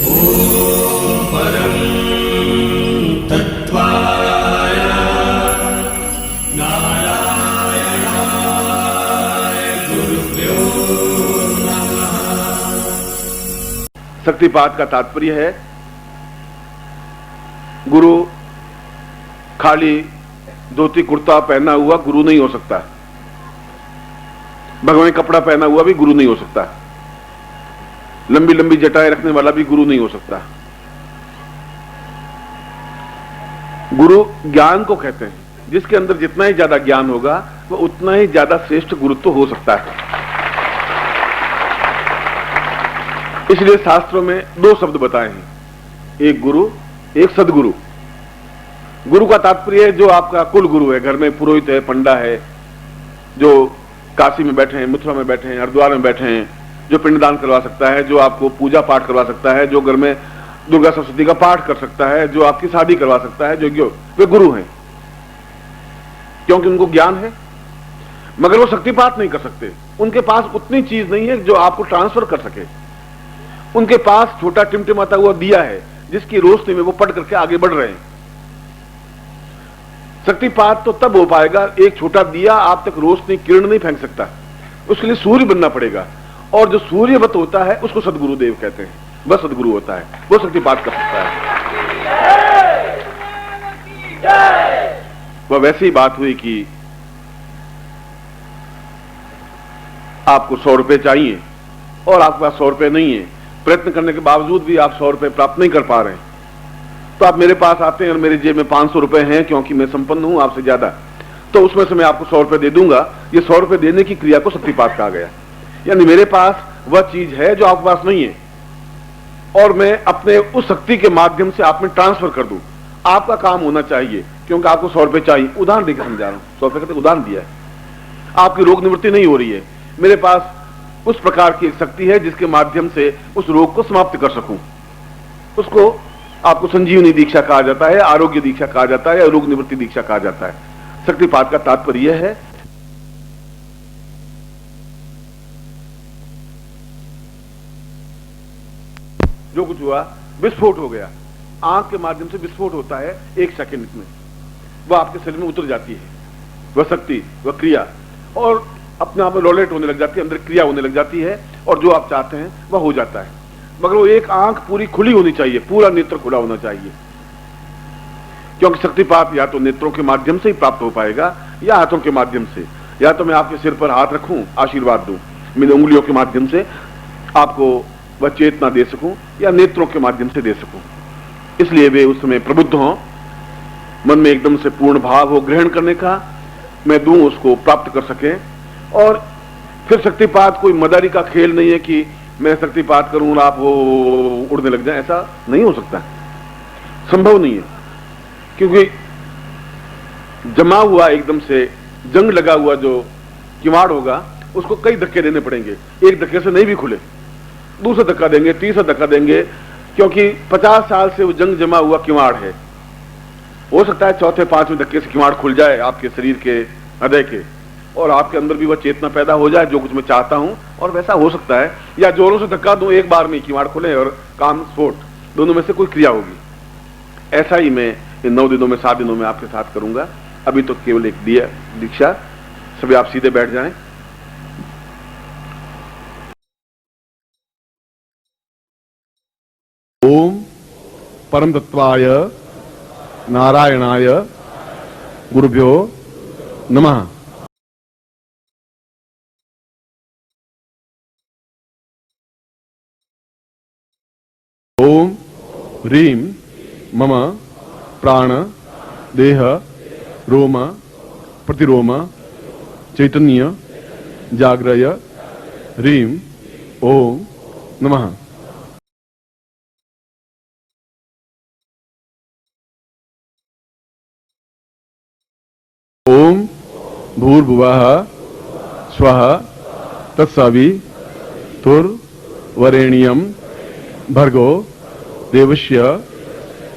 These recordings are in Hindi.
परं तत्त्वाय नारायणाय गुरुभ्यो नमः। शक्तिपात का तात्पर्य है गुरु खाली धोती कुर्ता पहना हुआ गुरु नहीं हो सकता। भगवान कपड़ा पहना हुआ भी गुरु नहीं हो सकता। लंबी लंबी जटाएं रखने वाला भी गुरु नहीं हो सकता। गुरु ज्ञान को कहते हैं, जिसके अंदर जितना ही ज्यादा ज्ञान होगा वह उतना ही ज्यादा श्रेष्ठ गुरुत्व हो सकता है। इसलिए शास्त्रों में दो शब्द बताए हैं, एक गुरु एक सदगुरु। गुरु का तात्पर्य है जो आपका कुल गुरु है, घर में पुरोहित है, पंडा है, जो काशी में बैठे हैं, मथुरा में बैठे हैं, हरिद्वार में बैठे हैं, जो पिंडदान करवा सकता है, जो आपको पूजा पाठ करवा सकता है, जो घर में दुर्गा सरस्वती का पाठ कर सकता है, जो आपकी शादी करवा सकता है, जो वे गुरु हैं, क्योंकि उनको ज्ञान है। मगर वो शक्तिपात नहीं कर सकते। उनके पास उतनी चीज नहीं है जो आपको ट्रांसफर कर सके। उनके पास छोटा टिमटिमाता हुआ दिया है जिसकी रोशनी में वो पढ़ करके आगे बढ़ रहे हैं। शक्तिपात तो तब हो पाएगा, एक छोटा दिया आप तक रोशनी किरण नहीं फेंक सकता, उसके लिए सूर्य बनना पड़ेगा। और जो सूर्यवत होता है उसको सदगुरुदेव कहते हैं, वह सदगुरु होता है, वो शक्तिपात कर सकता है। वह वैसी ही बात हुई कि आपको 100 रुपए चाहिए और आपके पास 100 रुपए नहीं है, प्रयत्न करने के बावजूद भी आप 100 रुपए प्राप्त नहीं कर पा रहे हैं, तो आप मेरे पास आते हैं और मेरी जेब में 500 रुपए हैं क्योंकि मैं संपन्न हूं आपसे ज्यादा, तो उसमें से मैं आपको 100 रुपए दे दूंगा। ये 100 रुपए देने की क्रिया को शक्तिपात कहा गया। यानी मेरे पास वह चीज है जो आपके पास नहीं है और मैं अपने उस शक्ति के माध्यम से आप में ट्रांसफर कर दूं। आपका काम होना चाहिए क्योंकि आपको 100 रुपए चाहिए। उदाहरण देकर समझा रहा हूं, 100 रुपए का उदाहरण दिया है। आपकी रोग निवृत्ति नहीं हो रही है, मेरे पास उस प्रकार की एक शक्ति है जिसके माध्यम से उस रोग को समाप्त कर सकूं। उसको आपको संजीवनी दीक्षा कहा जाता है, आरोग्य दीक्षा कहा जाता है, या रोग निवृत्ति दीक्षा कहा जाता है। शक्तिपात का तात्पर्य है जो कुछ हुआ, विस्फोट हो गया, आंख के माध्यम से विस्फोट होता है 1 सेकंड में, वह आपके शरीर में उतर जाती है, वह शक्ति, वह क्रिया, और अपने आप में रोलेट होने लग जाती है, अंदर क्रिया होने लग जाती है और जो आप चाहते हैं वह हो जाता है। मगर वो एक आंख पूरी खुली होनी चाहिए, पूरा नेत्र खुला होना चाहिए, क्योंकि शक्तिपात या तो नेत्रों के माध्यम से ही प्राप्त हो पाएगा या हाथों के माध्यम से। या तो मैं आपके सिर पर हाथ रखूं, आशीर्वाद दूं, मेरी उंगलियों के माध्यम से आपको वह चेतना दे सकूं, या नेत्रों के माध्यम से दे सकूं। इसलिए वे उस समय प्रबुद्ध हों, मन में एकदम से पूर्ण भाव हो ग्रहण करने का, मैं दूं उसको प्राप्त कर सके। और फिर शक्तिपात कोई मदारी का खेल नहीं है कि मैं शक्तिपात करूं और आप वो उड़ने लग जाएं, ऐसा नहीं हो सकता, संभव नहीं है। क्योंकि जमा हुआ एकदम से जंग लगा हुआ जो किवाड़ होगा उसको कई धक्के देने पड़ेंगे, एक धक्के से नहीं भी खुले, दूसरा धक्का देंगे, तीसरा धक्का देंगे, क्योंकि 50 साल से वो जंग जमा हुआ किवाड़ है। हो सकता है चौथे 5वें धक्के से किवाड़ खुल जाए आपके शरीर के, हृदय के, और आपके अंदर भी वह चेतना पैदा हो जाए जो कुछ मैं चाहता हूं, और वैसा हो सकता है। या जोरों से धक्का दूं, एक बार में किवाड़ खुले और काम स्फोट, दोनों में से कोई क्रिया होगी। ऐसा ही मैं इन 9 दिनों में, 7 दिनों में आपके साथ करूंगा। अभी तो केवल एक दिया दीक्षा। सभी आप सीधे बैठ जाएं। ओम परम तत्वाय नारायणाय गुरुभ्यो नमः। ओम ह्रीं मम प्राण देह रोम प्रतिरोम चैतन्य जाग्रय ह्रीं ओम नमः। ओम भूर्भुवः स्वः तत्सवितुर्वरेण्यं भर्गो देवस्य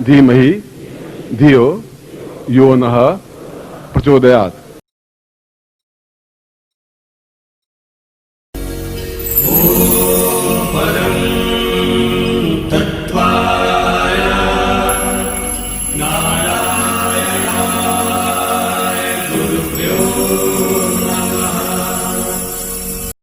धीमहि धियो यो नः प्रचोदयात्। परं